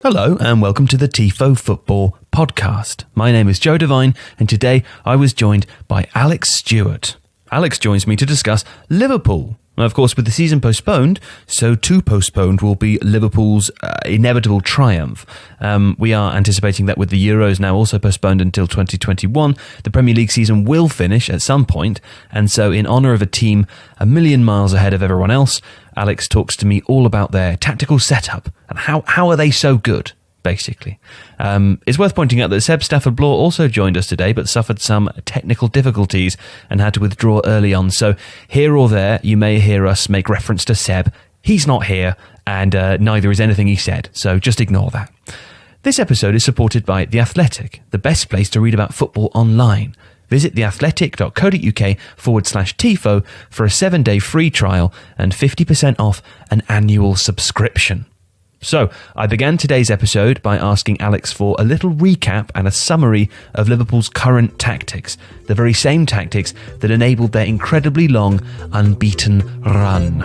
Hello and welcome to the Tifo Football Podcast. My name is Joe Devine and today I was joined by Alex Stewart. Alex joins me to discuss Liverpool. Now, of course, with the season postponed, so too postponed will be Liverpool's inevitable triumph. We are anticipating that with the Euros now also postponed until 2021, the Premier League season will finish at some point, and so in honour of a team a million miles ahead of everyone else, Alex talks to me all about their tactical setup and how are they so good, basically. It's worth pointing out that Seb Stafford-Bloor also joined us today but suffered some technical difficulties and had to withdraw early on. So here or there, you may hear us make reference to Seb. He's not here and neither is anything he said, so just ignore that. This episode is supported by The Athletic, the best place to read about football online. Visit theathletic.co.uk/TIFO for a 7-day free trial and 50% off an annual subscription. So, I began today's episode by asking Alex for a little recap and a summary of Liverpool's current tactics, the very same tactics that enabled their incredibly long, unbeaten run.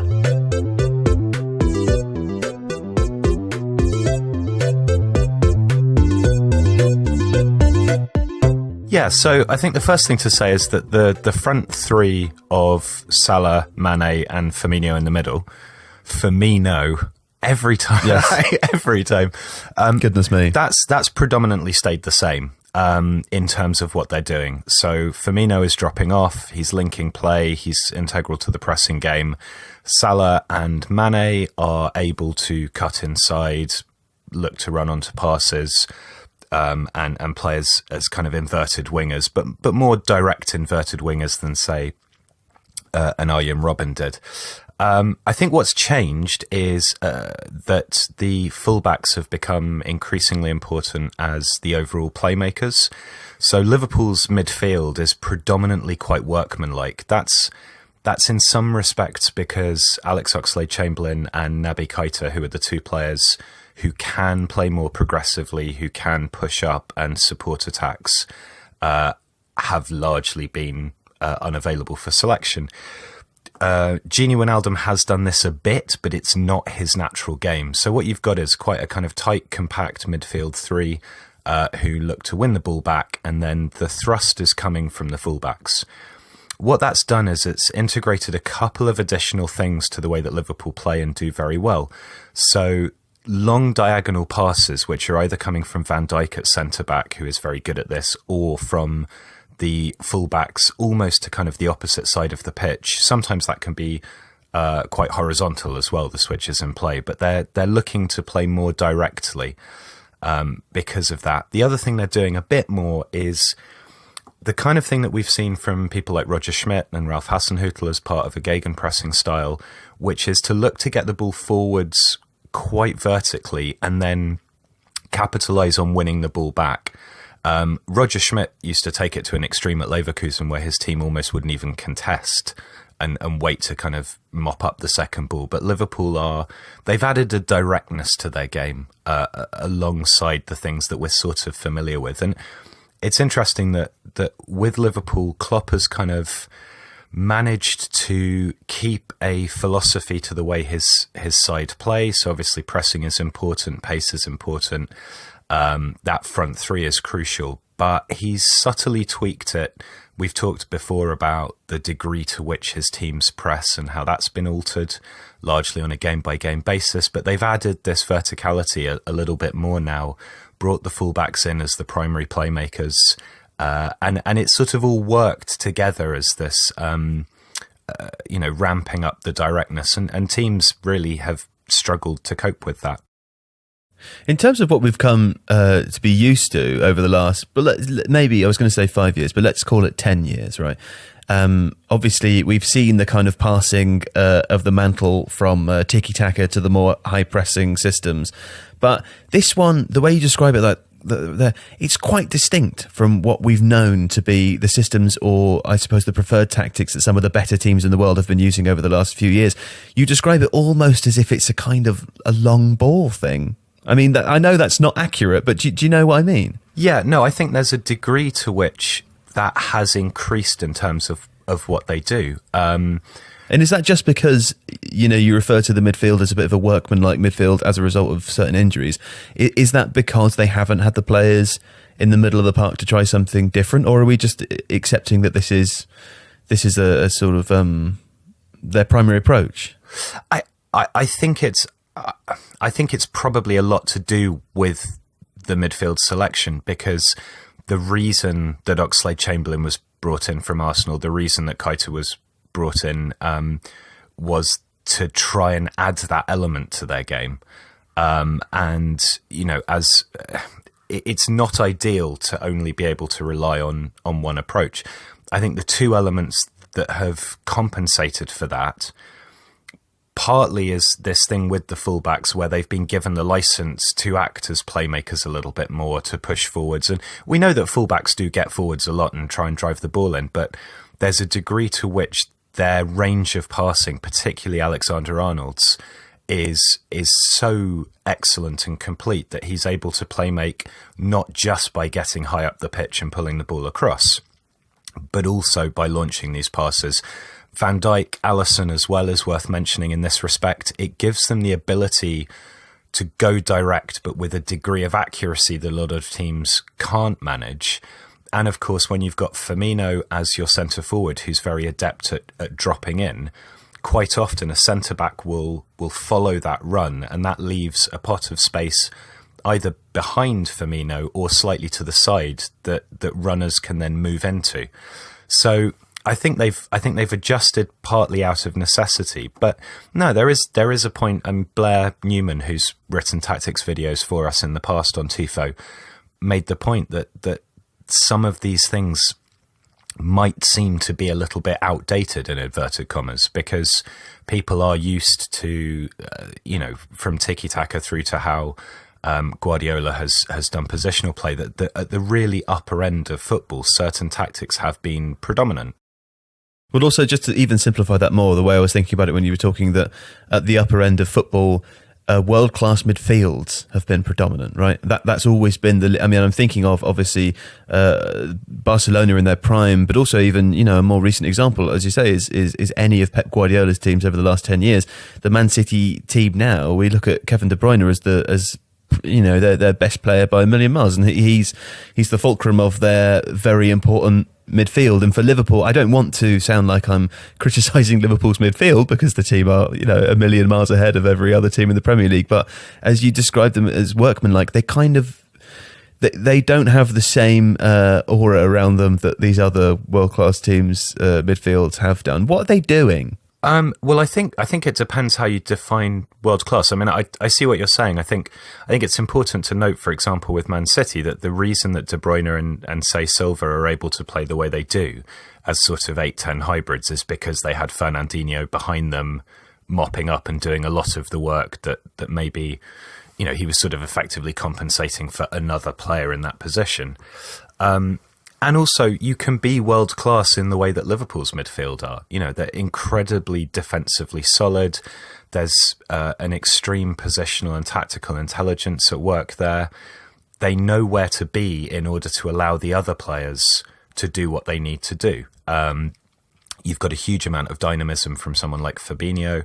Yeah, so I think the first thing to say is that the front three of Salah, Mane and Firmino in the middle, every time, yes. Every time. Goodness me. That's predominantly stayed the same in terms of what they're doing. So Firmino is dropping off, he's linking play, he's integral to the pressing game. Salah and Mane are able to cut inside, look to run onto passes, and play as kind of inverted wingers, but more direct inverted wingers than, say, an Arjen Robben did. I think what's changed is that the fullbacks have become increasingly important as the overall playmakers. So Liverpool's midfield is predominantly quite workmanlike. That's in some respects because Alex Oxlade-Chamberlain and Naby Keita, who are the two players who can play more progressively, who can push up and support attacks, have largely been unavailable for selection. Gini Wijnaldum has done this a bit, but it's not his natural game. So what you've got is quite a kind of tight, compact midfield three who look to win the ball back, and then the thrust is coming from the fullbacks. What that's done is it's integrated a couple of additional things to the way that Liverpool play and do very well. So long diagonal passes, which are either coming from Van Dijk at centre-back, who is very good at this, or from the full-backs almost to kind of the opposite side of the pitch. Sometimes that can be quite horizontal as well, the switches in play, but they're looking to play more directly because of that. The other thing they're doing a bit more is the kind of thing that we've seen from people like Roger Schmidt and Ralph Hasenhüttl as part of a gegenpressing style, which is to look to get the ball forwards quite vertically and then capitalise on winning the ball back. Roger Schmidt used to take it to an extreme at Leverkusen where his team almost wouldn't even contest and wait to kind of mop up the second ball. But Liverpool they've added a directness to their game alongside the things that we're sort of familiar with. And it's interesting that with Liverpool, Klopp has kind of managed to keep a philosophy to the way his side play. So obviously pressing is important, pace is important. That front three is crucial, but he's subtly tweaked it. We've talked before about the degree to which his teams press and how that's been altered largely on a game-by-game basis, but they've added this verticality a little bit more now, brought the fullbacks in as the primary playmakers, and it's sort of all worked together as this, ramping up the directness, and teams really have struggled to cope with that. In terms of what we've come to be used to over the last, maybe I was going to say 5 years, but let's call it 10 years, right? Obviously, we've seen the kind of passing of the mantle from tiki-taka to the more high-pressing systems. But this one, the way you describe it, it's quite distinct from what we've known to be the systems, or I suppose the preferred tactics that some of the better teams in the world have been using over the last few years. You describe it almost as if it's a kind of a long ball thing. I mean, I know that's not accurate, but do you know what I mean? Yeah, no, I think there's a degree to which that has increased in terms of what they do. And is that just because, you refer to the midfield as a bit of a workman-like midfield as a result of certain injuries? Is that because they haven't had the players in the middle of the park to try something different, or are we just accepting that this is a sort of their primary approach? I think it's probably a lot to do with the midfield selection, because the reason that Oxlade-Chamberlain was brought in from Arsenal, the reason that Keita was brought in was to try and add that element to their game. As it's not ideal to only be able to rely on one approach. I think the two elements that have compensated for that partly is this thing with the fullbacks where they've been given the license to act as playmakers a little bit more, to push forwards. And we know that fullbacks do get forwards a lot and try and drive the ball in, but there's a degree to which their range of passing, particularly Alexander-Arnold's, is so excellent and complete that he's able to play make not just by getting high up the pitch and pulling the ball across, but also by launching these passes. Van Dijk, Alisson as well is worth mentioning in this respect. It gives them the ability to go direct, but with a degree of accuracy that a lot of teams can't manage. And of course, when you've got Firmino as your centre forward, who's very adept at dropping in, quite often a centre back will follow that run, and that leaves a pot of space either behind Firmino or slightly to the side that runners can then move into. So I think they've adjusted partly out of necessity, but no, there is a point. And Blair Newman, who's written tactics videos for us in the past on Tifo, made the point that some of these things might seem to be a little bit outdated in inverted commas, because people are used to, from tiki-taka through to how Guardiola has done positional play, that at the really upper end of football, certain tactics have been predominant. Well, also, just to even simplify that more, the way I was thinking about it when you were talking, that at the upper end of football, world-class midfields have been predominant, right? That's always been I'm thinking of, obviously, Barcelona in their prime, but also even, a more recent example, as you say, is any of Pep Guardiola's teams over the last 10 years. The Man City team now, we look at Kevin De Bruyne as their best player by a million miles, and he's the fulcrum of their very important midfield. And for Liverpool, I don't want to sound like I'm criticising Liverpool's midfield, because the team are a million miles ahead of every other team in the Premier League, but as you described them as workmanlike, they don't have the same aura around them that these other world-class teams' midfields have done. What are they doing? Well, I think it depends how you define world class. I mean, I see what you're saying. I think it's important to note, for example, with Man City, that the reason that De Bruyne and say Silva are able to play the way they do as sort of 8-10 hybrids is because they had Fernandinho behind them, mopping up and doing a lot of the work that maybe, he was sort of effectively compensating for another player in that position. And also, you can be world-class in the way that Liverpool's midfield are. They're incredibly defensively solid. There's an extreme positional and tactical intelligence at work there. They know where to be in order to allow the other players to do what they need to do. You've got a huge amount of dynamism from someone like Fabinho.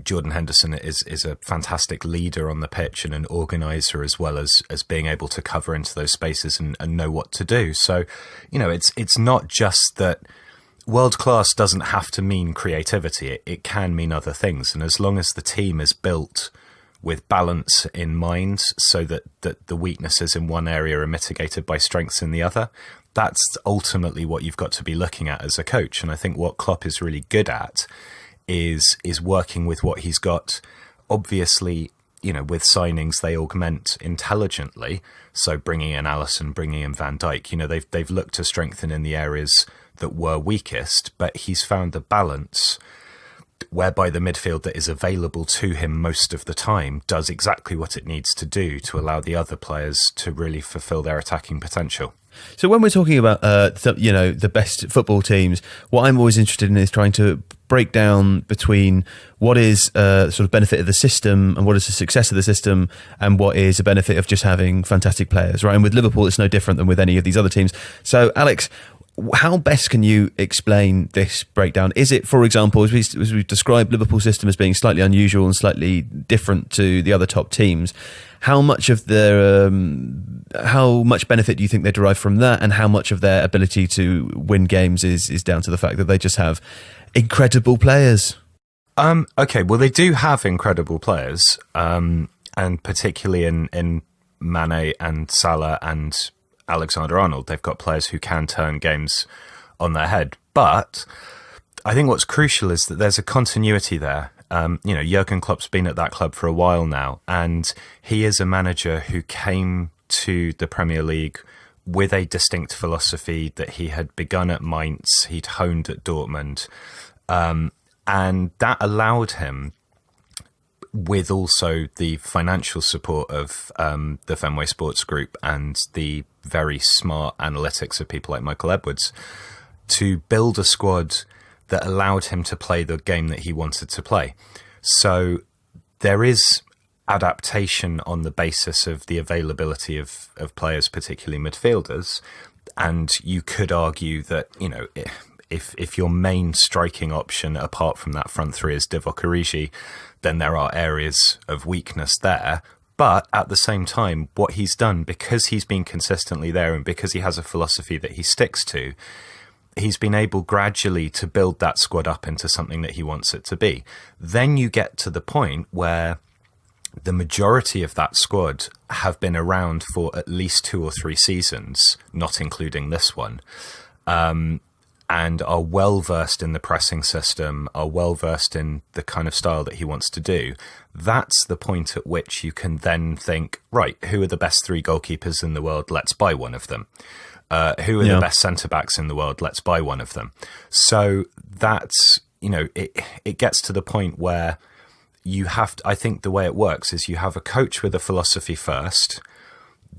Jordan Henderson is a fantastic leader on the pitch and an organizer, as well as being able to cover into those spaces and know what to do. So, it's not just that world class doesn't have to mean creativity. It can mean other things. And as long as the team is built with balance in mind, so that the weaknesses in one area are mitigated by strengths in the other, that's ultimately what you've got to be looking at as a coach. And I think what Klopp is really good at is working with what he's got. Obviously, with signings, they augment intelligently. So bringing in Alisson, bringing in Van Dijk, they've looked to strengthen in the areas that were weakest, but he's found a balance whereby the midfield that is available to him most of the time does exactly what it needs to do to allow the other players to really fulfill their attacking potential. So when we're talking about the best football teams, what I'm always interested in is trying to break down between what is sort of benefit of the system and what is the success of the system, and what is a benefit of just having fantastic players, right? And with Liverpool, it's no different than with any of these other teams. So, Alex, how best can you explain this breakdown? Is it, for example, as we've described Liverpool's system as being slightly unusual and slightly different to the other top teams, how much benefit do you think they derive from that, and how much of their ability to win games is down to the fact that they just have incredible players? Okay, well, they do have incredible players, and particularly in Mane and Salah and Alexander-Arnold, they've got players who can turn games on their head. But I think what's crucial is that there's a continuity there. Jurgen Klopp's been at that club for a while now, and he is a manager who came to the Premier League with a distinct philosophy that he had begun at Mainz, he'd honed at Dortmund, and that allowed him, with also the financial support of the Fenway Sports Group and the very smart analytics of people like Michael Edwards, to build a squad that allowed him to play the game that he wanted to play. So there is adaptation on the basis of the availability of players, particularly midfielders. And you could argue that, if your main striking option apart from that front three is Divock Origi, then there are areas of weakness there. But at the same time, what he's done, because he's been consistently there and because he has a philosophy that he sticks to, he's been able gradually to build that squad up into something that he wants it to be. Then you get to the point where the majority of that squad have been around for at least 2 or 3 seasons, not including this one, and are well-versed in the pressing system, are well-versed in the kind of style that he wants to do. That's the point at which you can then think, right, who are the best 3 goalkeepers in the world? Let's buy one of them. Who are the best centre-backs in the world? Let's buy one of them. So that's, it gets to the point where you have to, I think the way it works is you have a coach with a philosophy first,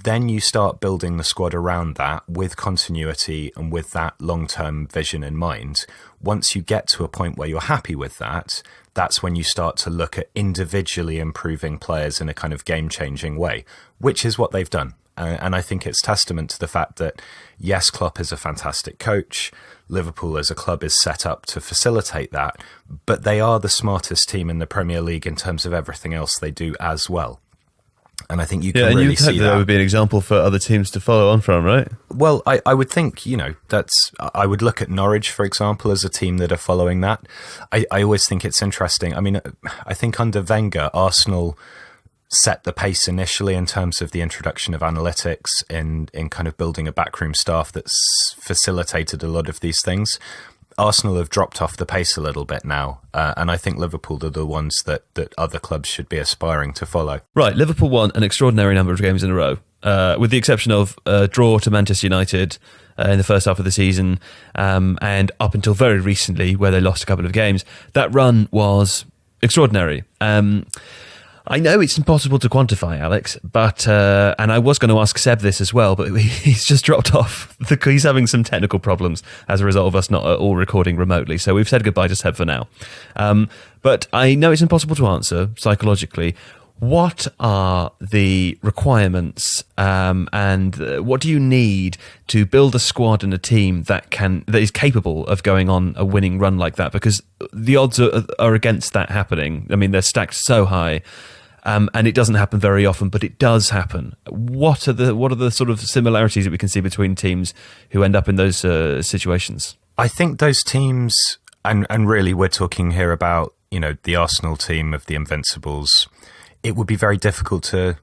then you start building the squad around that with continuity and with that long-term vision in mind. Once you get to a point where you're happy with that, that's when you start to look at individually improving players in a kind of game-changing way, which is what they've done. And I think it's testament to the fact that, yes, Klopp is a fantastic coach. Liverpool as a club is set up to facilitate that, but they are the smartest team in the Premier League in terms of everything else they do as well. And I think you can really see that would be an example for other teams to follow on from, right? Well, I would think, I would look at Norwich, for example, as a team that are following that. I always think it's interesting. I mean, I think under Wenger, Arsenal set the pace initially in terms of the introduction of analytics in kind of building a backroom staff that's facilitated a lot of these things. Arsenal have dropped off the pace a little bit now, and I think Liverpool are the ones that other clubs should be aspiring to follow. Right, Liverpool won an extraordinary number of games in a row, with the exception of a draw to Manchester United in the first half of the season, and up until very recently, where they lost a couple of games. That run was extraordinary. I know it's impossible to quantify, Alex, but and I was going to ask Seb this as well, but he's just dropped off. He's having some technical problems as a result of us not all recording remotely. So we've said goodbye to Seb for now. But I know it's impossible to answer psychologically. What are the requirements and what do you need to build a squad and a team that is capable of going on a winning run like that? Because the odds are against that happening. I mean, they're stacked so high. And it doesn't happen very often, but it does happen. What are the sort of similarities that we can see between teams who end up in those situations? I think those teams, and really we're talking here about, the Arsenal team of the Invincibles. It would be very difficult to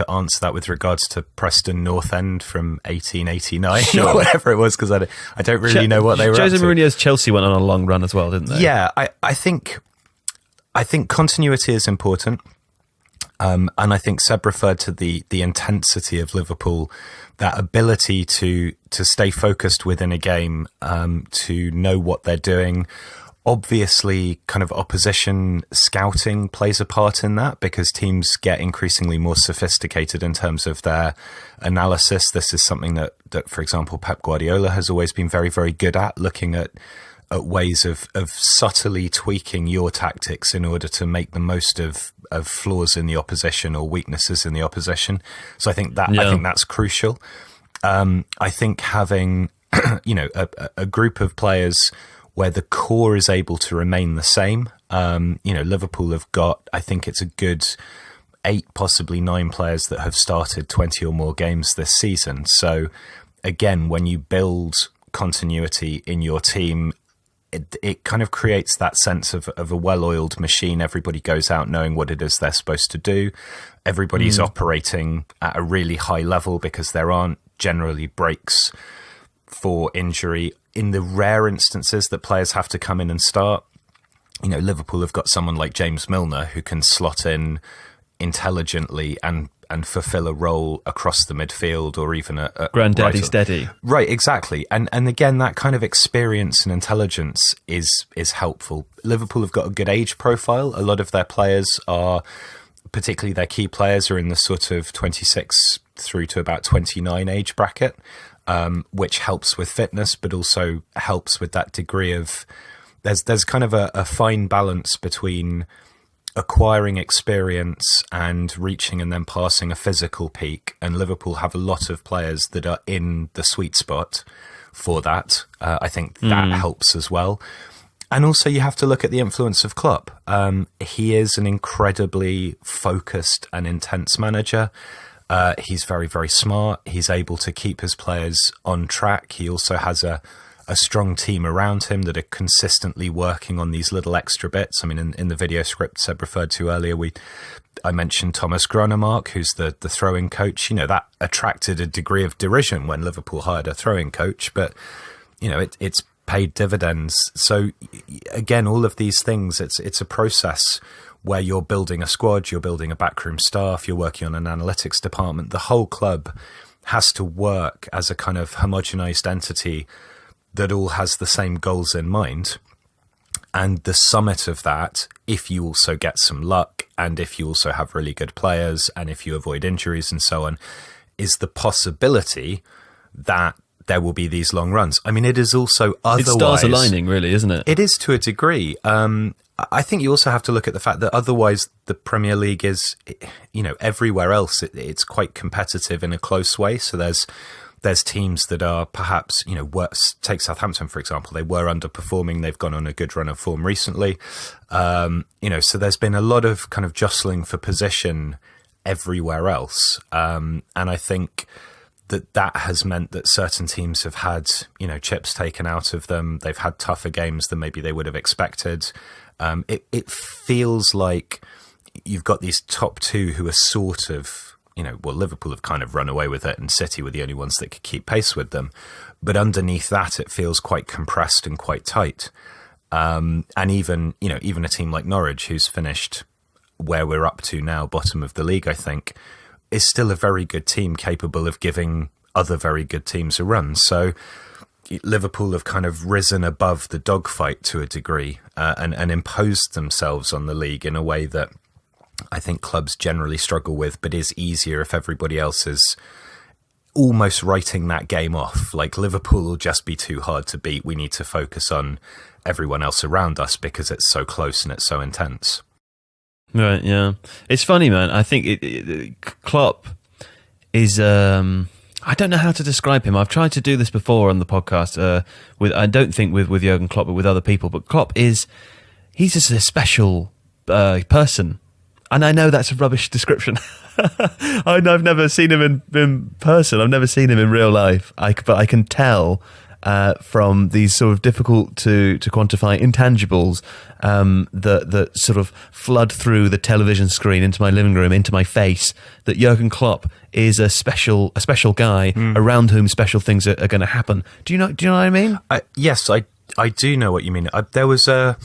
answer that with regards to Preston North End from 1889 or whatever it was, because I don't really know what they were Jose up to. Mourinho's Chelsea went on a long run as well, didn't they? Yeah, I think continuity is important. And I think Seb referred to the intensity of Liverpool, that ability to stay focused within a game, to know what they're doing. Obviously, kind of opposition scouting plays a part in that, because teams get increasingly more sophisticated in terms of their analysis. This is something that, for example, Pep Guardiola has always been very, very good at, looking at ways of subtly tweaking your tactics in order to make the most of flaws in the opposition or weaknesses in the opposition. So I think that's crucial. I think having a group of players where the core is able to remain the same. Liverpool have got, I think it's a good 8, possibly 9 players that have started 20 or more games this season. So again, when you build continuity in your team, it kind of creates that sense of a well-oiled machine. Everybody goes out knowing what it is they're supposed to do. Everybody's operating at a really high level because there aren't generally breaks for injury. In the rare instances that players have to come in and start, Liverpool have got someone like James Milner who can slot in intelligently and fulfill a role across the midfield, or even a Granddaddy steady. Right, exactly. And again, that kind of experience and intelligence is helpful. Liverpool have got a good age profile. A lot of their players are, particularly their key players, are in the sort of 26 through to about 29 age bracket, which helps with fitness, but also helps with that degree of, there's kind of a fine balance between acquiring experience and reaching and then passing a physical peak. And Liverpool have a lot of players that are in the sweet spot for that. I think that helps as well. And also you have to look at the influence of Klopp. He is an incredibly focused and intense manager. He's very, very smart. He's able to keep his players on track. He also has a strong team around him that are consistently working on these little extra bits. I mean, in the video script Seb referred to earlier, I mentioned Thomas Gronemark, who's the throwing coach. That attracted a degree of derision when Liverpool hired a throwing coach, but it's paid dividends. So again, all of these things, it's a process where you're building a squad, you're building a backroom staff, you're working on an analytics department. The whole club has to work as a kind of homogenized entity that all has the same goals in mind. And the summit of that, if you also get some luck, and if you also have really good players, and if you avoid injuries and so on, is the possibility that there will be these long runs. I mean, it is also otherwise... It's stars aligning, really, isn't it? It is, to a degree. I think you also have to look at the fact that otherwise the Premier League is, everywhere else, it's quite competitive in a close way. So there's teams that are perhaps, take Southampton, for example. They were underperforming. They've gone on a good run of form recently. So there's been a lot of kind of jostling for position everywhere else. And I think that has meant that certain teams have had, chips taken out of them. They've had tougher games than maybe they would have expected. It feels like you've got these top two who are sort of, Liverpool have kind of run away with it, and City were the only ones that could keep pace with them. But underneath that, it feels quite compressed and quite tight. And even a team like Norwich, who's finished where we're up to now, bottom of the league, I think, is still a very good team capable of giving other very good teams a run. So Liverpool have kind of risen above the dogfight to a degree, and imposed themselves on the league in a way that I think clubs generally struggle with, but is easier if everybody else is almost writing that game off. Like, Liverpool will just be too hard to beat. We need to focus on everyone else around us because it's so close and it's so intense. Right, yeah. It's funny, man. I think Klopp is... I don't know how to describe him. I've tried to do this before on the podcast. I don't think with Jurgen Klopp, but with other people. But Klopp he's just a special person. And I know that's a rubbish description. I've never seen him in person. I've never seen him in real life. But I can tell from these sort of difficult to quantify intangibles that sort of flood through the television screen into my living room, into my face, that Jurgen Klopp is a special guy around whom special things are going to happen. Do you know what I mean? Yes, I do know what you mean. There was a...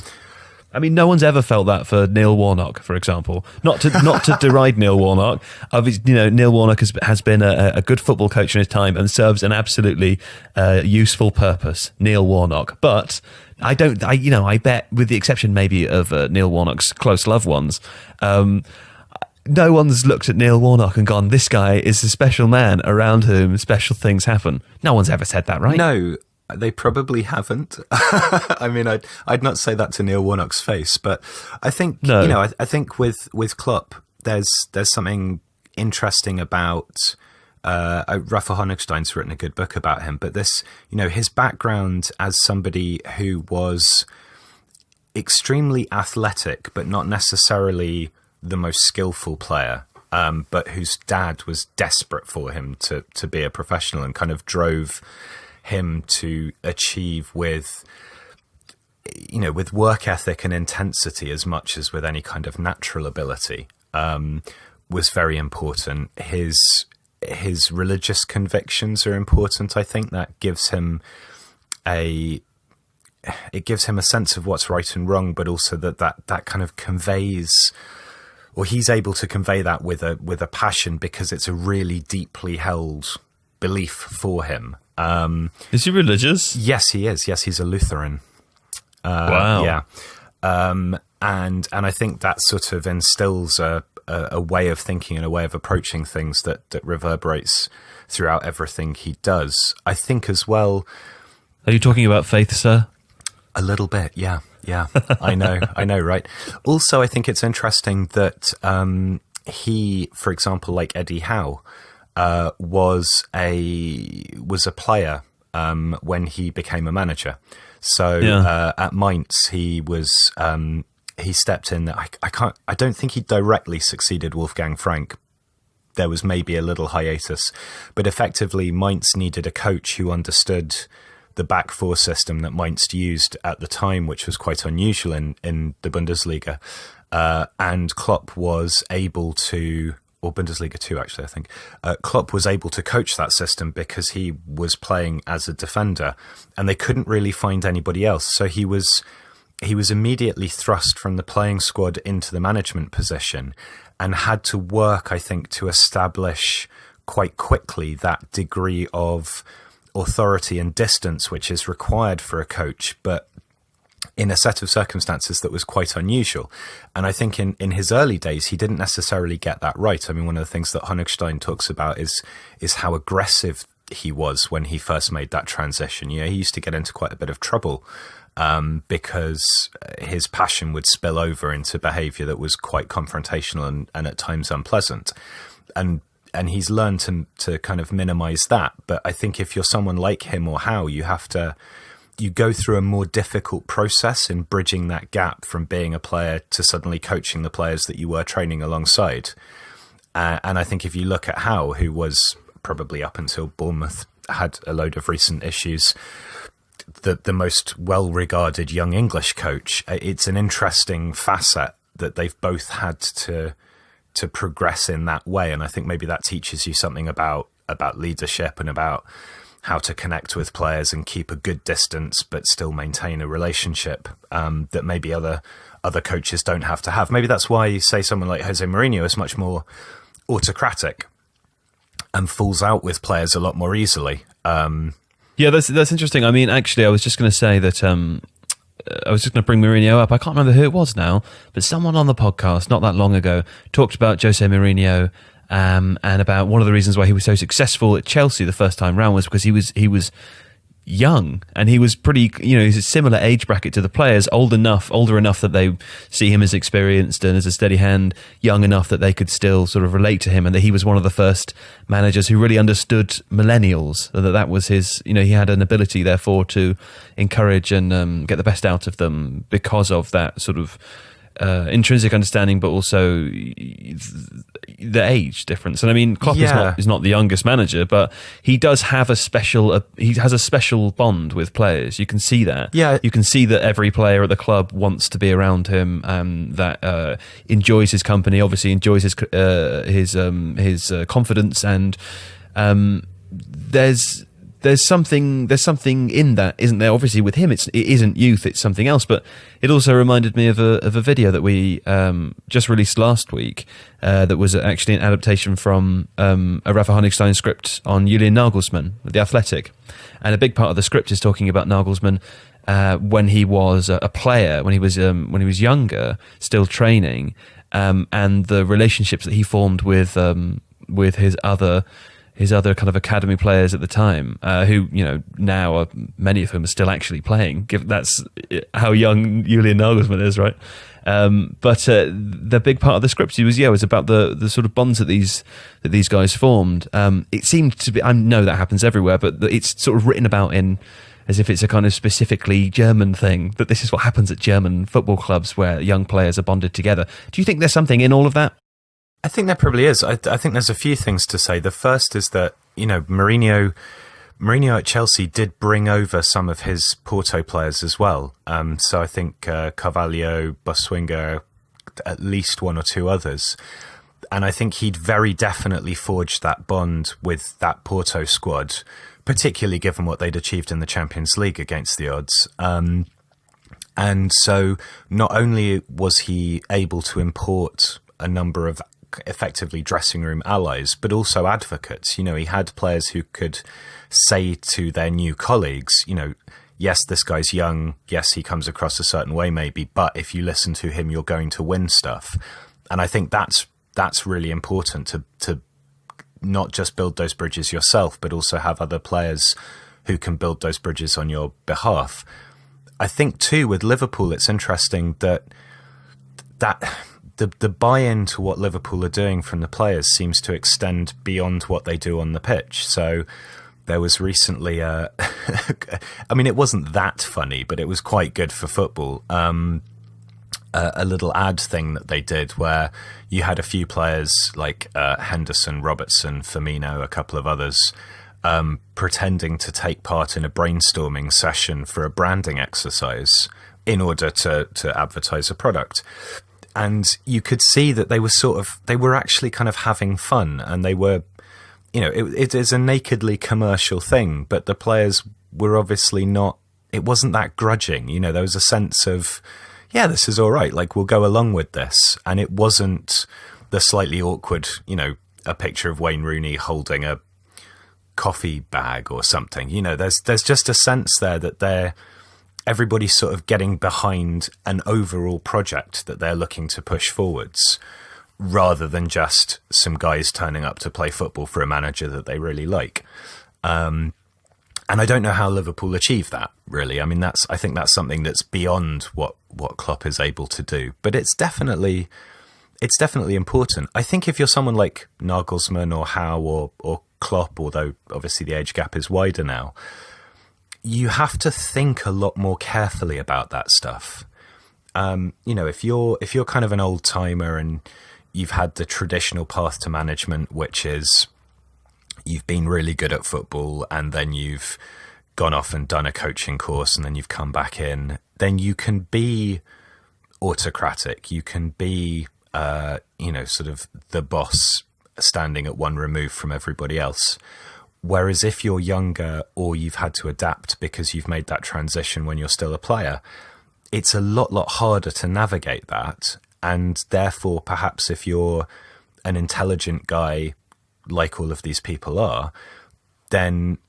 I mean, no one's ever felt that for Neil Warnock, for example. Not to deride Neil Warnock. Obviously, Neil Warnock has been a good football coach in his time and serves an absolutely useful purpose. Neil Warnock, but I bet, with the exception maybe of Neil Warnock's close loved ones, no one's looked at Neil Warnock and gone, "This guy is a special man around whom special things happen." No one's ever said that, right? No. They probably haven't. I mean, I'd not say that to Neil Warnock's face, but I think I think with Klopp, there's something interesting about Rafa Honigstein's written a good book about him, but this, his background as somebody who was extremely athletic, but not necessarily the most skillful player, but whose dad was desperate for him to be a professional and kind of drove him to achieve with work ethic and intensity as much as with any kind of natural ability, was very important. His religious convictions are important. I think that gives him a sense of what's right and wrong, but also that kind of conveys, or he's able to convey that with a passion, because it's a really deeply held belief for him. Is he religious? Yes, he is. Yes, he's a Lutheran. Wow. Yeah. And I think that sort of instills a way of thinking and a way of approaching things that reverberates throughout everything he does. I think as well. Are you talking about faith, sir? A little bit, yeah. I know, right? Also, I think it's interesting that he, for example, like Eddie Howe, was a player when he became a manager. So at Mainz, he stepped in. I don't think he directly succeeded Wolfgang Frank. There was maybe a little hiatus, but effectively Mainz needed a coach who understood the back four system that Mainz used at the time, which was quite unusual in the Bundesliga. And Klopp was able to, or Bundesliga 2 actually, I think, Klopp was able to coach that system because he was playing as a defender and they couldn't really find anybody else. So he was immediately thrust from the playing squad into the management position and had to work, I think, to establish quite quickly that degree of authority and distance which is required for a coach, but in a set of circumstances that was quite unusual. And I think in his early days, he didn't necessarily get that right. I mean, one of the things that Honigstein talks about is how aggressive he was when he first made that transition. He used to get into quite a bit of trouble because his passion would spill over into behavior that was quite confrontational and at times unpleasant. And he's learned to kind of minimize that. But I think if you're someone like him or Howe, you go through a more difficult process in bridging that gap from being a player to suddenly coaching the players that you were training alongside. And I think if you look at Howe, who was probably up until Bournemouth, had a load of recent issues, the most well-regarded young English coach, it's an interesting facet that they've both had to progress in that way. And I think maybe that teaches you something about leadership and about how to connect with players and keep a good distance, but still maintain a relationship that maybe other coaches don't have to have. Maybe that's why you say someone like Jose Mourinho is much more autocratic and falls out with players a lot more easily. Yeah, that's interesting. I mean, actually, I was just going to say that I was just going to bring Mourinho up. I can't remember who it was now, but someone on the podcast not that long ago talked about Jose Mourinho and about one of the reasons why he was so successful at Chelsea the first time round was because he was young and he was pretty, he's a similar age bracket to the players, older enough that they see him as experienced and as a steady hand, young enough that they could still sort of relate to him, and that he was one of the first managers who really understood millennials, that was his, he had an ability therefore to encourage and get the best out of them because of that sort of intrinsic understanding, but also the age difference. And I mean, Klopp is not the youngest manager, but he does have he has a special bond with players. You can see that. Yeah, you can see that every player at the club wants to be around him. That enjoys his company. Obviously, enjoys his confidence, and there's something in that, isn't there? Obviously, with him, it isn't youth; it's something else. But it also reminded me of a video that we just released last week. That was actually an adaptation from a Rafa Honigstein script on Julian Nagelsmann, The Athletic, and a big part of the script is talking about Nagelsmann when he was a player, when he was younger, still training, and the relationships that he formed with his other kind of academy players at the time, who, now many of whom are still actually playing. That's how young Julian Nagelsmann is, right? But the big part of the script was about the sort of bonds that these guys formed. It seemed to be, I know that happens everywhere, but it's sort of written about in as if it's a kind of specifically German thing, that this is what happens at German football clubs where young players are bonded together. Do you think there's something in all of that? I think there probably is. I think there's a few things to say. The first is that, Mourinho at Chelsea did bring over some of his Porto players as well. So I think Carvalho, Boswinger, at least one or two others. And I think he'd very definitely forged that bond with that Porto squad, particularly given what they'd achieved in the Champions League against the odds. And so not only was he able to import a number of effectively dressing room allies, but also advocates. He had players who could say to their new colleagues, yes, this guy's young. Yes, he comes across a certain way maybe, but if you listen to him, you're going to win stuff. And I think that's really important to not just build those bridges yourself, but also have other players who can build those bridges on your behalf. I think too, with Liverpool, it's interesting that the buy-in to what Liverpool are doing from the players seems to extend beyond what they do on the pitch. So there was recently I mean, it wasn't that funny, but it was quite good for football. A little ad thing that they did where you had a few players like Henderson, Robertson, Firmino, a couple of others, pretending to take part in a brainstorming session for a branding exercise in order to advertise a product. And you could see that they were actually kind of having fun, and they were, it is a nakedly commercial thing, but the players were obviously not, it wasn't that grudging. There was a sense of, yeah, this is all right. Like, we'll go along with this. And it wasn't the slightly awkward, a picture of Wayne Rooney holding a coffee bag or something. There's just a sense there that everybody's sort of getting behind an overall project that they're looking to push forwards, rather than just some guys turning up to play football for a manager that they really like. And I don't know how Liverpool achieve that, really. I mean, I think that's something that's beyond what Klopp is able to do. But it's definitely important. I think if you're someone like Nagelsmann or Howe or Klopp, although obviously the age gap is wider now, you have to think a lot more carefully about that stuff. If you're kind of an old timer and you've had the traditional path to management, which is you've been really good at football and then you've gone off and done a coaching course and then you've come back in, then you can be autocratic. You can be, sort of the boss standing at one remove from everybody else. Whereas if you're younger or you've had to adapt because you've made that transition when you're still a player, it's a lot harder to navigate that. And therefore, perhaps if you're an intelligent guy like all of these people are, then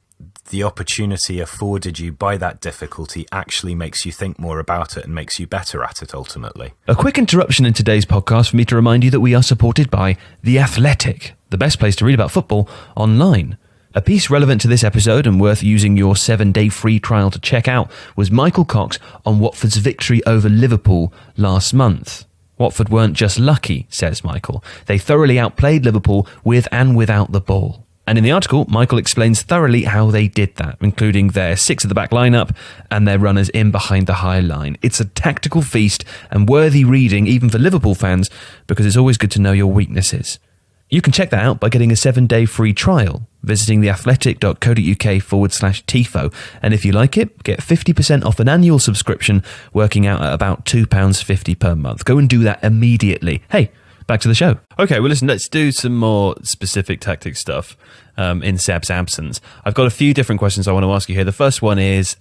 the opportunity afforded you by that difficulty actually makes you think more about it and makes you better at it ultimately. A quick interruption in today's podcast for me to remind you that we are supported by The Athletic, the best place to read about football online. A piece relevant to this episode and worth using your 7-day free trial to check out was Michael Cox on Watford's victory over Liverpool last month. Watford weren't just lucky, says Michael. They thoroughly outplayed Liverpool with and without the ball. And in the article, Michael explains thoroughly how they did that, including their 6 at the back lineup and their runners in behind the high line. It's a tactical feast and worthy reading even for Liverpool fans, because it's always good to know your weaknesses. You can check that out by getting a 7-day free trial, visiting theathletic.co.uk/TIFO. And if you like it, get 50% off an annual subscription, working out at about £2.50 per month. Go and do that immediately. Hey, back to the show. Okay, well, listen, let's do some more specific tactic stuff in Seb's absence. I've got a few different questions I want to ask you here. The first one is,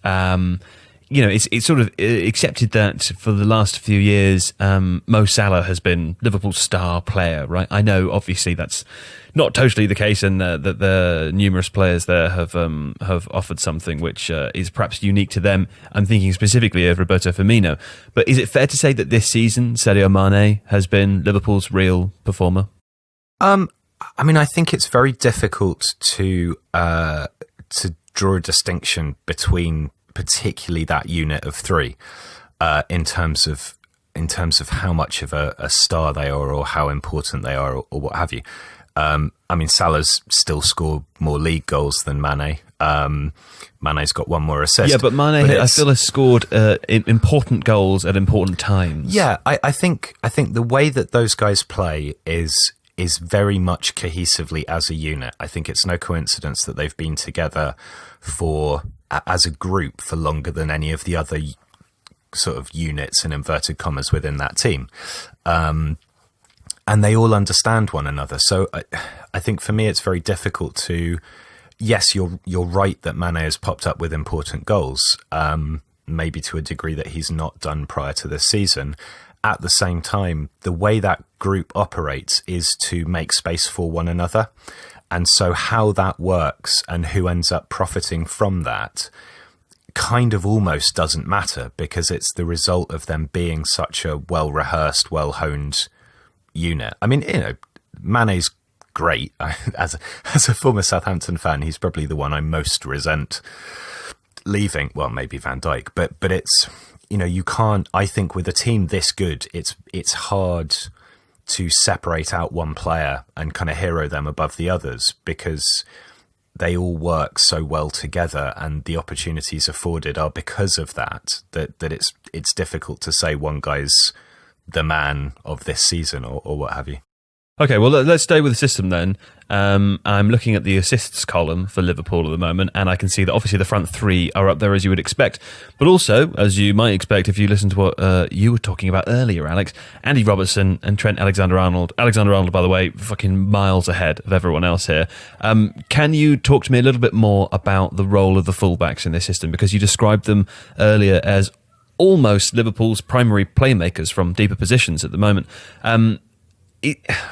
it's sort of accepted that for the last few years, Mo Salah has been Liverpool's star player, right? I know, obviously, that's not totally the case, and that the numerous players there have offered something which is perhaps unique to them. I'm thinking specifically of Roberto Firmino. But is it fair to say that this season, Sadio Mane has been Liverpool's real performer? I mean, I think it's very difficult to draw a distinction between particularly that unit of 3 in terms of in terms of how much of a star they are or how important they are or what have you. I mean, Salah's still scored more league goals than Mane. Mane's got one more assist. Yeah, but Mane, I feel, has scored important goals at important times. Yeah, I think the way that those guys play is very much cohesively as a unit. I think it's no coincidence that they've been together as a group for longer than any of the other sort of units in inverted commas within that team. And they all understand one another. So I think for me, it's very difficult to, yes, you're right that Mane has popped up with important goals, maybe to a degree that he's not done prior to this season. At the same time, the way that group operates is to make space for one another. And so how that works and who ends up profiting from that kind of almost doesn't matter, because it's the result of them being such a well-rehearsed, well-honed unit. I mean, Mane's great. As a former Southampton fan, he's probably the one I most resent leaving. Well, maybe Van Dijk, but it's, you can't. I think with a team this good, it's hard to separate out one player and kind of hero them above the others, because they all work so well together, and the opportunities afforded are because of that it's difficult to say one guy's the man of this season or what have you. Okay, well, let's stay with the system then. I'm looking at the assists column for Liverpool at the moment, and I can see that obviously the front three are up there as you would expect. But also, as you might expect if you listen to what you were talking about earlier, Alex, Andy Robertson and Trent Alexander-Arnold. Alexander-Arnold, by the way, fucking miles ahead of everyone else here. Can you talk to me a little bit more about the role of the fullbacks in this system? Because you described them earlier as almost Liverpool's primary playmakers from deeper positions at the moment.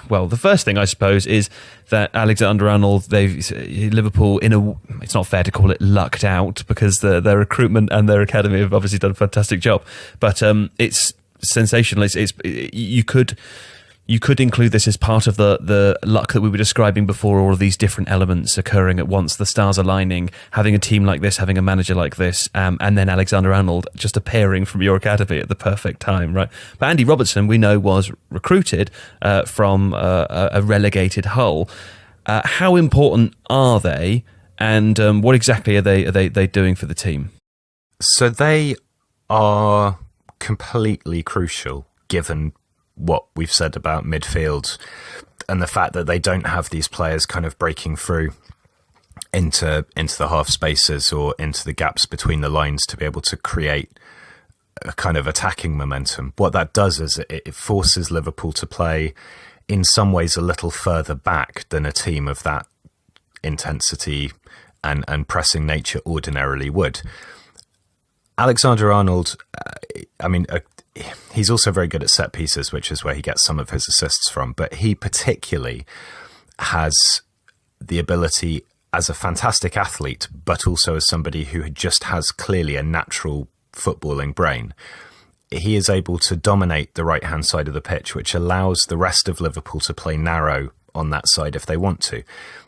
Well, the first thing I suppose is that Alexander-Arnold, Liverpool, it's not fair to call it lucked out, because their recruitment and their academy have obviously done a fantastic job. But it's sensational. You could include this as part of the luck that we were describing before, all of these different elements occurring at once, the stars aligning, having a team like this, having a manager like this, and then Alexander-Arnold just appearing from your academy at the perfect time, right? But Andy Robertson, we know, was recruited from a relegated Hull. How important are they, and what exactly are they doing for the team? So they are completely crucial, given what we've said about midfield and the fact that they don't have these players kind of breaking through into the half spaces or into the gaps between the lines to be able to create a kind of attacking momentum. What that does is it forces Liverpool to play in some ways a little further back than a team of that intensity and pressing nature ordinarily would. Alexander-Arnold, he's also very good at set pieces, which is where he gets some of his assists from. But he particularly has the ability as a fantastic athlete, but also as somebody who just has clearly a natural footballing brain. He is able to dominate the right-hand side of the pitch, which allows the rest of Liverpool to play narrow on that side if they want to.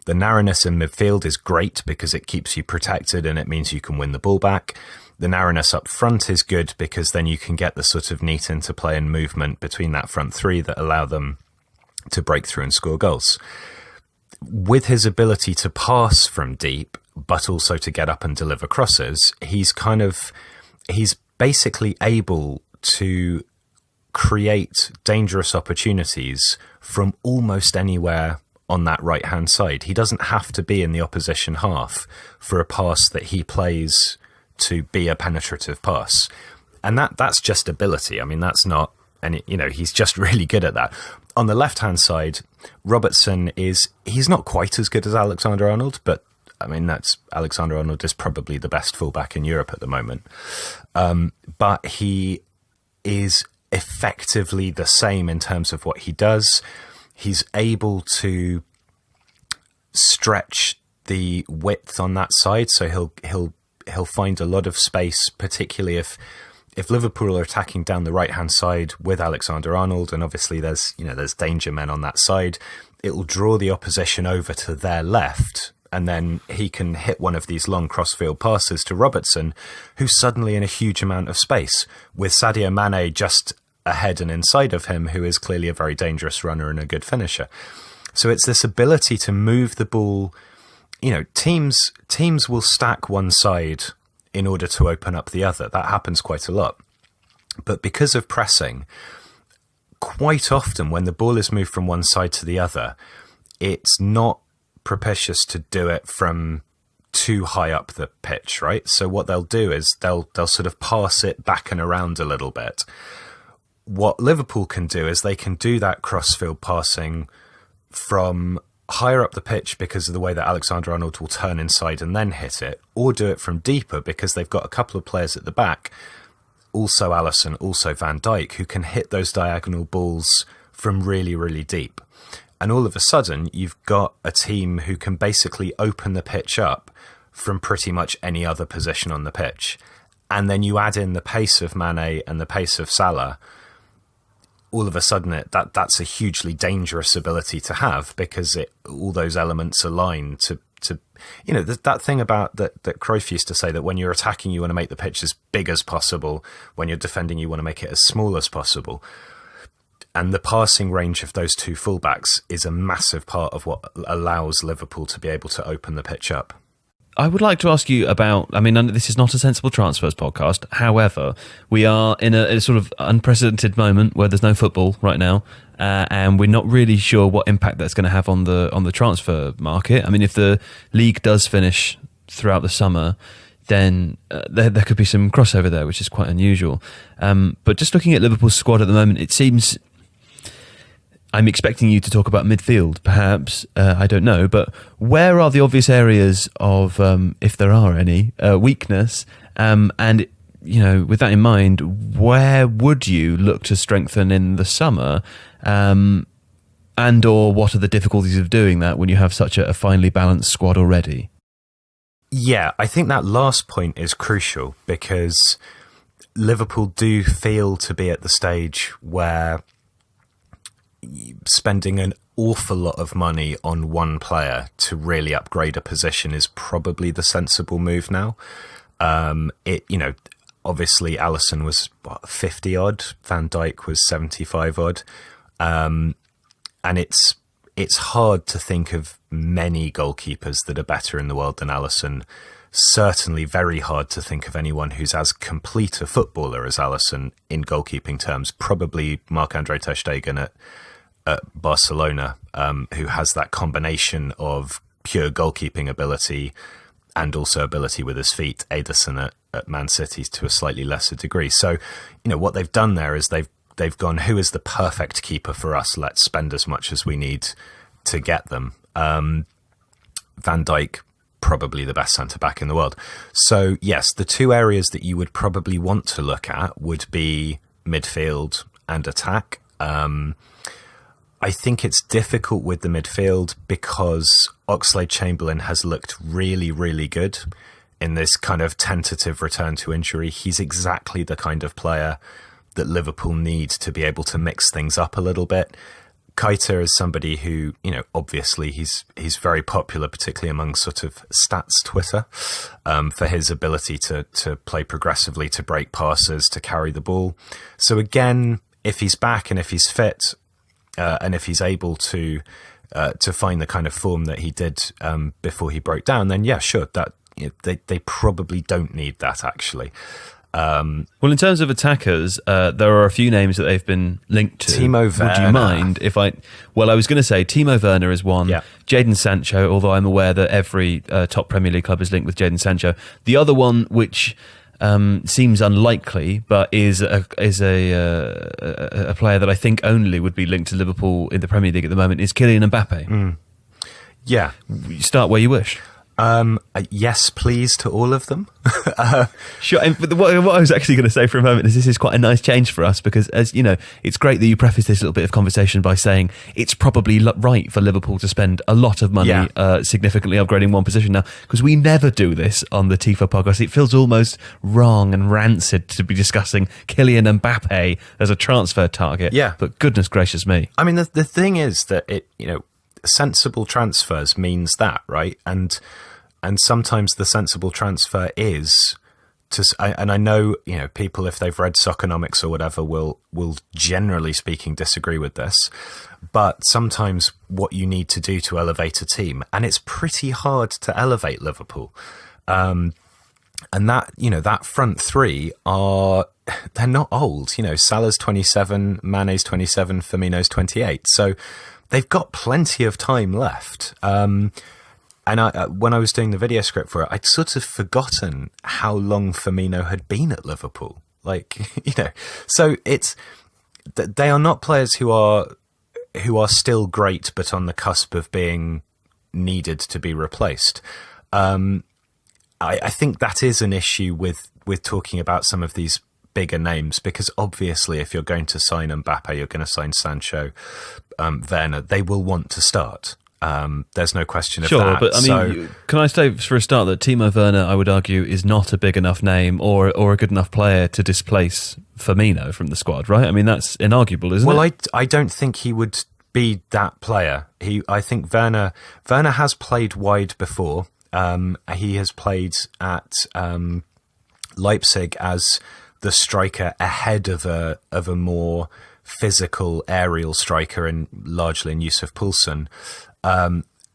The narrowness in midfield is great because it keeps you protected and it means you can win the ball back. The narrowness up front is good because then you can get the sort of neat interplay and movement between that front three that allow them to break through and score goals. With his ability to pass from deep, but also to get up and deliver crosses, he's basically able to create dangerous opportunities from almost anywhere on that right-hand side. He doesn't have to be in the opposition half for a pass that he plays to be a penetrative pass. And that's just ability. I mean, that's not, and he's just really good at that. On the left-hand side, Robertson he's not quite as good as Alexander-Arnold, but I mean, Alexander-Arnold is probably the best fullback in Europe at the moment. But he is effectively the same in terms of what he does. He's able to stretch the width on that side, so he'll find a lot of space, particularly if Liverpool are attacking down the right-hand side with Alexander-Arnold, and obviously there's danger men on that side. It will draw the opposition over to their left, and then he can hit one of these long crossfield passes to Robertson, who's suddenly in a huge amount of space, with Sadio Mane just ahead and inside of him, who is clearly a very dangerous runner and a good finisher. So it's this ability to move the ball. Teams will stack one side in order to open up the other. That happens quite a lot. But because of pressing, quite often when the ball is moved from one side to the other, it's not propitious to do it from too high up the pitch, right? So what they'll do is they'll sort of pass it back and around a little bit. What Liverpool can do is they can do that cross-field passing from higher up the pitch because of the way that Alexander-Arnold will turn inside and then hit it, or do it from deeper because they've got a couple of players at the back, also Alisson, also Van Dijk, who can hit those diagonal balls from really, really deep. And all of a sudden, you've got a team who can basically open the pitch up from pretty much any other position on the pitch. And then you add in the pace of Mane and the pace of Salah. All of a sudden, that's a hugely dangerous ability to have, because all those elements align to that thing about that Cruyff used to say, that when you're attacking, you want to make the pitch as big as possible. When you're defending, you want to make it as small as possible. And the passing range of those two fullbacks is a massive part of what allows Liverpool to be able to open the pitch up. I would like to ask you about, this is not a sensible transfers podcast. However, we are in a sort of unprecedented moment where there's no football right now, and we're not really sure what impact that's going to have on the transfer market. I mean, if the league does finish throughout the summer, then there could be some crossover there, which is quite unusual. But just looking at Liverpool's squad at the moment, it seems... I'm expecting you to talk about midfield, perhaps. I don't know. But where are the obvious areas of, if there are any, weakness? And, with that in mind, where would you look to strengthen in the summer? And or what are the difficulties of doing that when you have such a finely balanced squad already? Yeah, I think that last point is crucial, because Liverpool do feel to be at the stage where spending an awful lot of money on one player to really upgrade a position is probably the sensible move now. Obviously Alisson was 50 odd, Van Dijk was 75 odd, and it's hard to think of many goalkeepers that are better in the world than Alisson. Certainly very hard to think of anyone who's as complete a footballer as Alisson in goalkeeping terms. Probably Marc-Andre ter Stegen at Barcelona, who has that combination of pure goalkeeping ability and also ability with his feet. Ederson at Man City to a slightly lesser degree. So, what they've done there is they've gone, who is the perfect keeper for us? Let's spend as much as we need to get them. Van Dijk, probably the best centre-back in the world. So, yes, the two areas that you would probably want to look at would be midfield and attack. I think it's difficult with the midfield because Oxlade-Chamberlain has looked really, really good in this kind of tentative return to injury. He's exactly the kind of player that Liverpool need to be able to mix things up a little bit. Keita is somebody who, obviously he's very popular, particularly among sort of stats Twitter, for his ability to play progressively, to break passes, to carry the ball. So again, if he's back and if he's fit, and if he's able to find the kind of form that he did before he broke down, then yeah, sure, that they probably don't need that actually. Well, in terms of attackers, there are a few names that they've been linked to. Timo Werner. Would you mind if I... Well, I was going to say Timo Werner is one. Yeah. Jadon Sancho, although I'm aware that every top Premier League club is linked with Jadon Sancho. The other one, which seems unlikely, but is a player that I think only would be linked to Liverpool in the Premier League at the moment, is Kylian Mbappe. Yeah. Start where you wish. Yes, please, to all of them. Sure. But what I was actually going to say for a moment is this is quite a nice change for us, because, as you know, it's great that you preface this little bit of conversation by saying it's probably right for Liverpool to spend a lot of money significantly upgrading one position now, because we never do this on the TIFO podcast. It feels almost wrong and rancid to be discussing Kylian Mbappe as a transfer target. Yeah. But goodness gracious me. I mean, the thing is that sensible transfers means that, right? And sometimes the sensible transfer is and I know, people, if they've read Soccernomics or whatever, will generally speaking disagree with this, but sometimes what you need to do to elevate a team, and it's pretty hard to elevate Liverpool, and that front three they're not old. Salah's 27, Mane's 27, Firmino's 28, so they've got plenty of time left. And when I was doing the video script for it, I'd sort of forgotten how long Firmino had been at Liverpool. So they are not players who are still great, but on the cusp of being needed to be replaced. I think that is an issue with talking about some of these bigger names, because obviously if you're going to sign Mbappe, you're going to sign Sancho, Werner, they will want to start. There's no question of that. Sure, but I mean, can I say for a start that Timo Werner, I would argue, is not a big enough name or a good enough player to displace Firmino from the squad, right? I mean, that's inarguable, isn't it? Well, I don't think he would be that player. I think Werner has played wide before. He has played at Leipzig as the striker ahead of a more physical aerial striker, and largely in Yusuf Poulsen.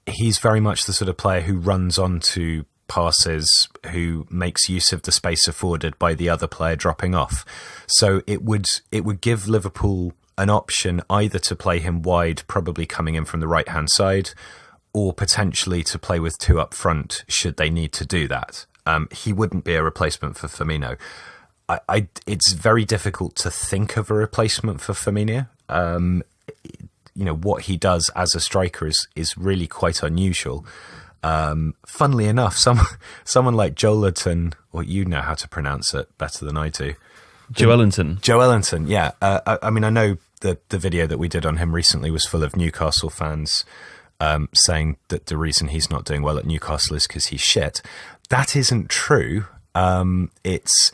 He's very much the sort of player who runs onto passes, who makes use of the space afforded by the other player dropping off. So it would give Liverpool an option either to play him wide, probably coming in from the right-hand side, or potentially to play with two up front should they need to do that. He wouldn't be a replacement for Firmino. It's very difficult to think of a replacement for Firmino. What he does as a striker is really quite unusual. Funnily enough, someone like Joelinton, or you know how to pronounce it better than I do. Joelinton, yeah. I mean, I know the video that we did on him recently was full of Newcastle fans saying that the reason he's not doing well at Newcastle is because he's shit. That isn't true. It's...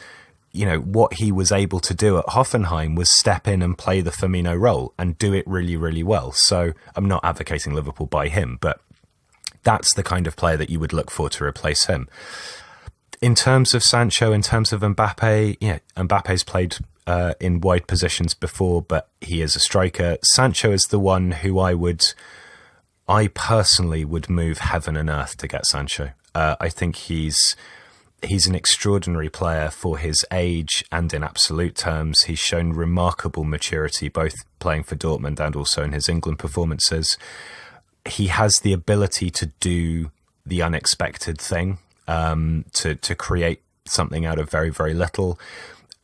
what he was able to do at Hoffenheim was step in and play the Firmino role and do it really, really well. So I'm not advocating Liverpool buy him, but that's the kind of player that you would look for to replace him. In terms of Sancho, in terms of Mbappe, Mbappe's played in wide positions before, but he is a striker. Sancho is the one who I personally would move heaven and earth to get Sancho. I think he's an extraordinary player for his age, and in absolute terms, he's shown remarkable maturity, both playing for Dortmund and also in his England performances. He has the ability to do the unexpected thing, to create something out of very, very little.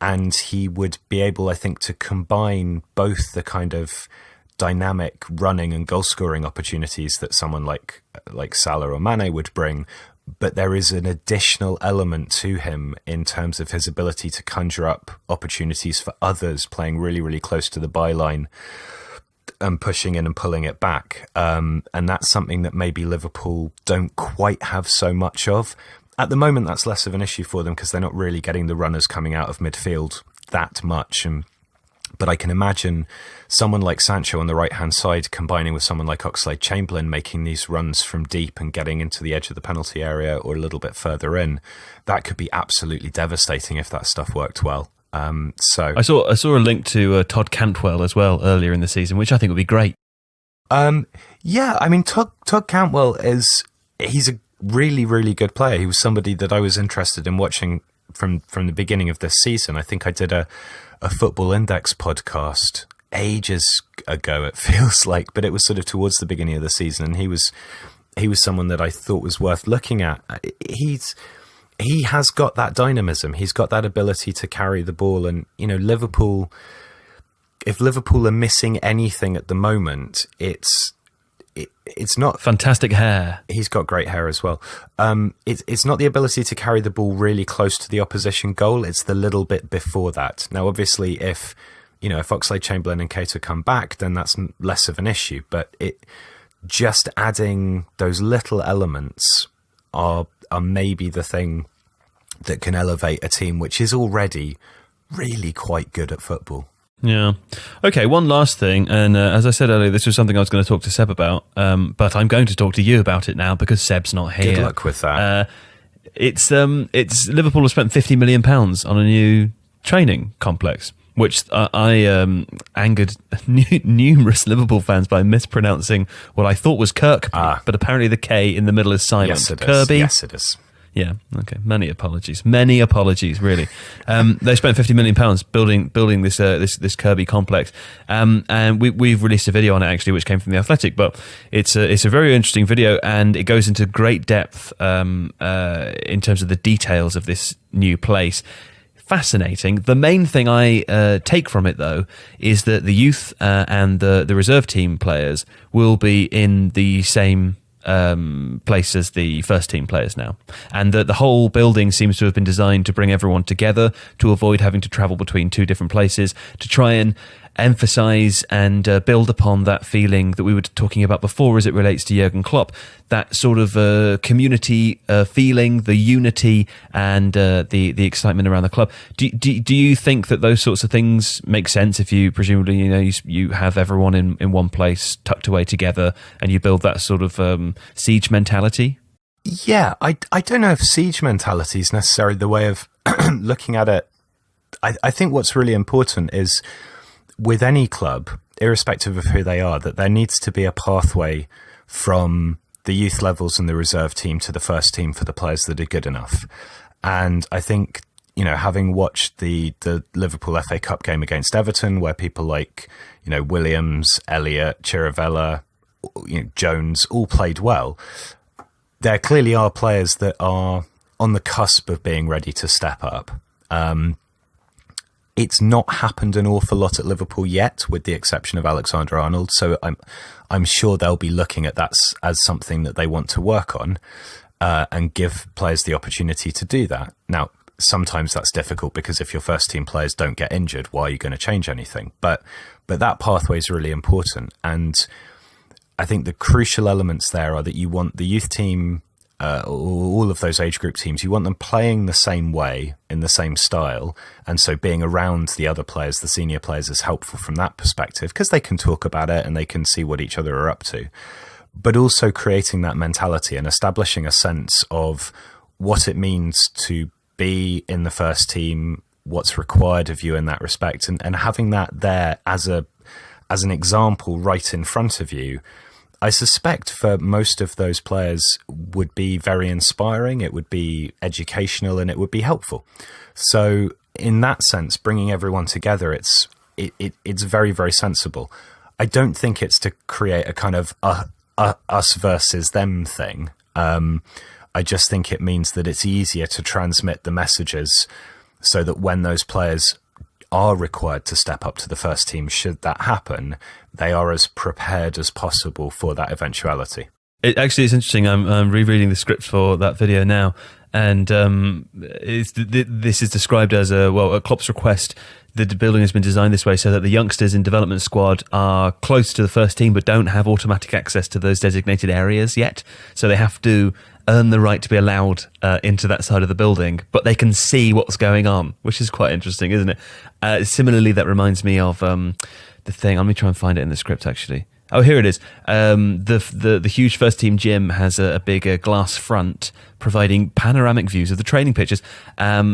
And he would be able, I think, to combine both the kind of dynamic running and goal-scoring opportunities that someone like Salah or Mane would bring, but there is an additional element to him in terms of his ability to conjure up opportunities for others, playing really, really close to the byline and pushing in and pulling it back. And that's something that maybe Liverpool don't quite have so much of. At the moment, that's less of an issue for them because they're not really getting the runners coming out of midfield that much. But I can imagine someone like Sancho on the right-hand side combining with someone like Oxlade-Chamberlain making these runs from deep and getting into the edge of the penalty area or a little bit further in. That could be absolutely devastating if that stuff worked well. So I saw a link to Todd Cantwell as well earlier in the season, which I think would be great. Yeah, I mean, Todd Cantwell he's a really, really good player. He was somebody that I was interested in watching from the beginning of this season. I think I did a Football Index podcast ages ago, it feels like, but it was sort of towards the beginning of the season, and he was someone that I thought was worth looking at. He has got that dynamism. He's got that ability to carry the ball, and Liverpool. If Liverpool are missing anything at the moment, it's not fantastic hair. He's got great hair as well. It's not the ability to carry the ball really close to the opposition goal. It's the little bit before that. Now, obviously, if Oxlade-Chamberlain and Keita come back, then that's less of an issue. But just adding those little elements are maybe the thing that can elevate a team which is already really quite good at football. Yeah. Okay, one last thing, and as I said earlier, this was something I was going to talk to Seb about, but I'm going to talk to you about it now because Seb's not here. Good luck with that. It's Liverpool have spent £50 million on a new training complex, which I angered numerous Liverpool fans by mispronouncing what I thought was Kirkby, but apparently the K in the middle is silent. Yes, it Kirby? is. Yes, it is. Yeah, okay. Many apologies, really. They spent £50 million building this Kirby complex, and we've released a video on it actually, which came from The Athletic. But it's a very interesting video, and it goes into great depth in terms of the details of this new place. Fascinating. The main thing I take from it, though, is that the youth and the reserve team players will be in the same place as the first team players now, and that the whole building seems to have been designed to bring everyone together, to avoid having to travel between two different places, to try and emphasize and build upon that feeling that we were talking about before as it relates to Jurgen Klopp, that sort of community feeling, the unity and the excitement around the club. Do you think that those sorts of things make sense if you presumably you have everyone in one place tucked away together and you build that sort of siege mentality? Yeah, I don't know if siege mentality is necessarily the way of looking at it. I think what's really important is, with any club, irrespective of who they are, that there needs to be a pathway from the youth levels and the reserve team to the first team for the players that are good enough. And I think, having watched the Liverpool FA Cup game against Everton, where people like, Williams, Elliott, Chirivella, Jones all played well, there clearly are players that are on the cusp of being ready to step up. It's not happened an awful lot at Liverpool yet, with the exception of Alexander-Arnold. So I'm sure they'll be looking at that as something that they want to work on, and give players the opportunity to do that. Now, sometimes that's difficult because if your first team players don't get injured, why are you going to change anything? But that pathway is really important. And I think the crucial elements there are that you want the youth team, all of those age group teams, you want them playing the same way, in the same style, and so being around the other players, the senior players, is helpful from that perspective, because they can talk about it and they can see what each other are up to. But also creating that mentality and establishing a sense of what it means to be in the first team, what's required of you in that respect, and having that there as an example right in front of you, I suspect for most of those players would be very inspiring, it would be educational, and it would be helpful. So in that sense, bringing everyone together, it's very, very sensible. I don't think it's to create a kind of us versus them thing. I just think it means that it's easier to transmit the messages so that when those players are required to step up to the first team, should that happen, they are as prepared as possible for that eventuality. It's interesting. I'm rereading the script for that video now, and this is described as at Klopp's request. The building has been designed this way so that the youngsters in development squad are close to the first team but don't have automatic access to those designated areas yet. So they have to earn the right to be allowed into that side of the building, but they can see what's going on, which is quite interesting, isn't it? Similarly, that reminds me of the thing. Let me try and find it in the script, actually. Oh, here it is. The huge first team gym has a big glass front providing panoramic views of the training pitches,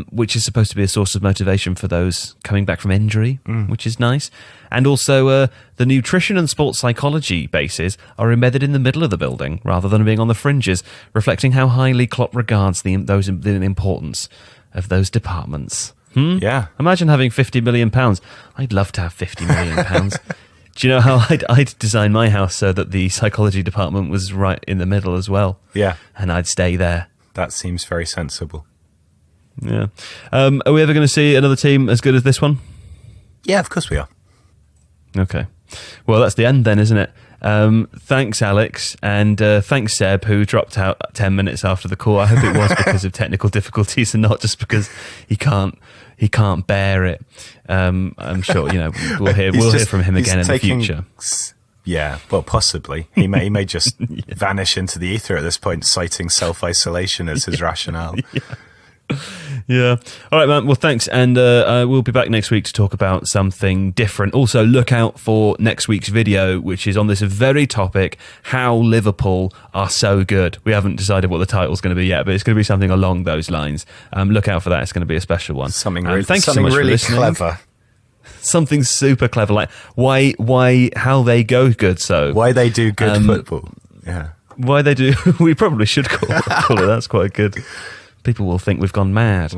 which is supposed to be a source of motivation for those coming back from injury, which is nice. And also the nutrition and sports psychology bases are embedded in the middle of the building rather than being on the fringes, reflecting how highly Klopp regards the importance of those departments. Yeah. Imagine having £50 million. I'd love to have £50 million. Do you know how I'd design my house so that the psychology department was right in the middle as well? Yeah. And I'd stay there. That seems very sensible. Yeah. Are we ever going to see another team as good as this one? Yeah, of course we are. Okay. Well, that's the end then, isn't it? Thanks, Alex, and thanks, Seb, who dropped out 10 minutes after the call. I hope it was because of technical difficulties and not just because he can't bear it. I'm sure we'll hear from him again in the future. Yeah, well, possibly he may just vanish into the ether at this point, citing self-isolation as his rationale. Yeah. All right, man. Well, thanks. And we'll be back next week to talk about something different. Also, look out for next week's video, which is on this very topic, how Liverpool are so good. We haven't decided what the title's going to be yet, but it's going to be something along those lines. Look out for that. It's going to be a special one. Something thanks something so much really for listening. clever. Something super clever, like how they go good. So why they do good football. Yeah. Why they do. We probably should call it. That's quite good. People will think we've gone mad.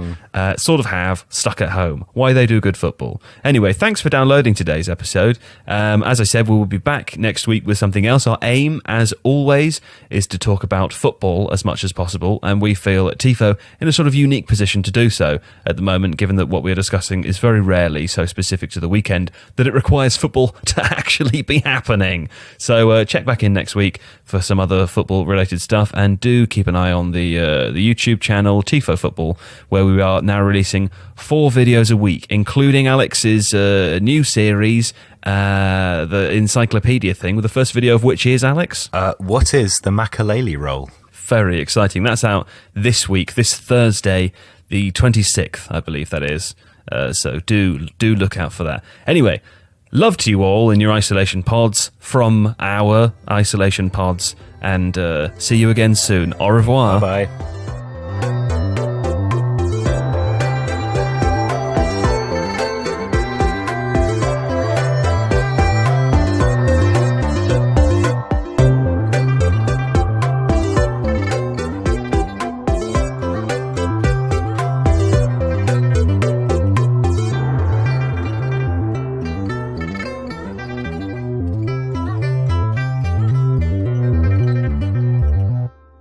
Sort of have, stuck at home. Why they do good football. Anyway, thanks for downloading today's episode. As I said, we will be back next week with something else. Our aim, as always, is to talk about football as much as possible, and we feel at TIFO in a sort of unique position to do so at the moment, given that what we're discussing is very rarely so specific to the weekend that it requires football to actually be happening. So check back in next week for some other football-related stuff, and do keep an eye on the YouTube channel, Tifo Football, where we are now releasing 4 videos a week, including Alex's new series, the encyclopedia thing, with the first video of which is, Alex? What is the Makalele roll? Very exciting. That's out this week, this Thursday, the 26th, I believe that is. So do look out for that. Anyway, love to you all in your isolation pods from our isolation pods, and see you again soon. Au revoir. Bye-bye.